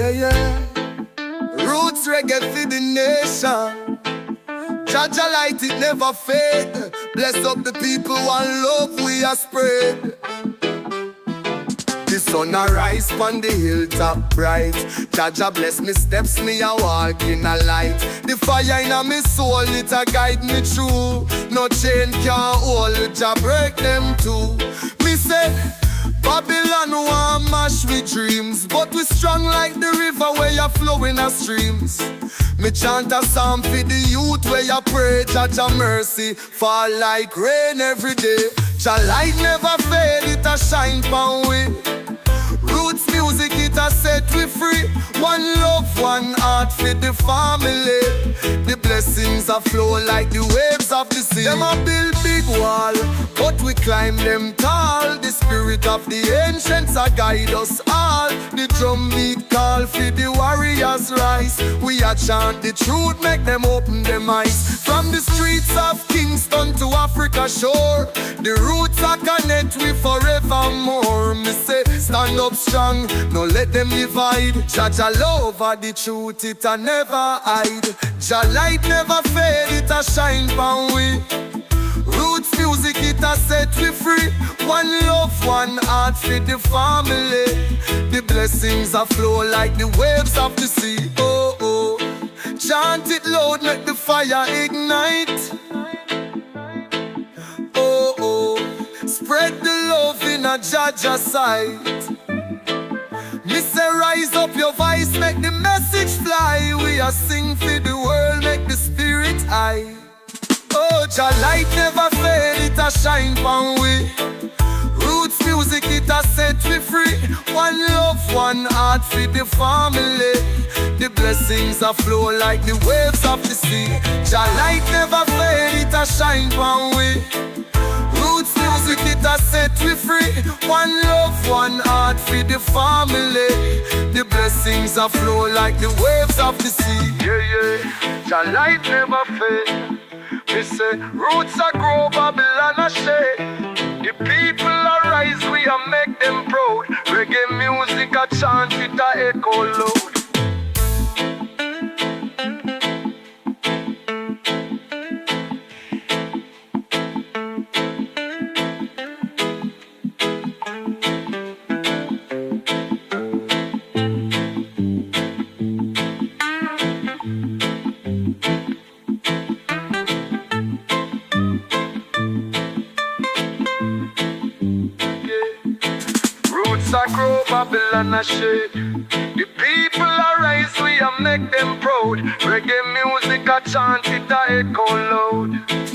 Yeah, yeah. Roots reggae for the nation. Jah Jah light it never fade. Bless up the people, one love we are spread. The sun a rise on the hilltop bright. Jah Jah bless me steps, me a walk in a light. The fire in a me soul, it a guide me through. No chain can hold, Jah break them too. Me say Babylon want mash with dreams, but we strong like the river where you flow in a streams. Me chant a psalm for the youth where you pray. Jah Jah mercy fall like rain every day. Jah light never fade, it a shine pon we. Roots music, it a set we free. One love, one heart for the family. The blessings a flow like the waves of the sea. Them a build big wall, but we climb them tall. The spirit of the ancients a guide us all. The drum beat call for the warriors rise. We a chant the truth, make them open them eyes. From the streets of Kingston to Africa shore, the roots are connect we forevermore. Me say stand up strong, no let them divide. Jah Jah love are the truth, it a never hide. Jah light never fade, it a shine pon we. Roots music, it a set we free. One love, one heart for the family. The blessings a flow like the waves of the sea. Oh, oh. Chant it loud, make the fire ignite. Oh, oh. Spread the love in a Jah Jah sight. Me say rise up your voice, make the message fly. We a sing for the world, make the spirit high. Oh, Jah light never fade, it a shine pon we. Roots music, it a set we free. One love, one heart for the family. The blessings a flow like the waves of the sea. Jah light never fade, it a shine pon we. Roots music, it a set we free. One love, one heart for the family. The blessings a flow like the waves of the sea. Yeah, yeah. Jah light never fade. Me say roots a grow, Babylon a shade. The people a rise, we a make them proud. Reggae music a chant, it a echo loud. Roots a grow, Babylon a shade. The people a rise, we a make them proud. Reggae music a chant, it a echo loud.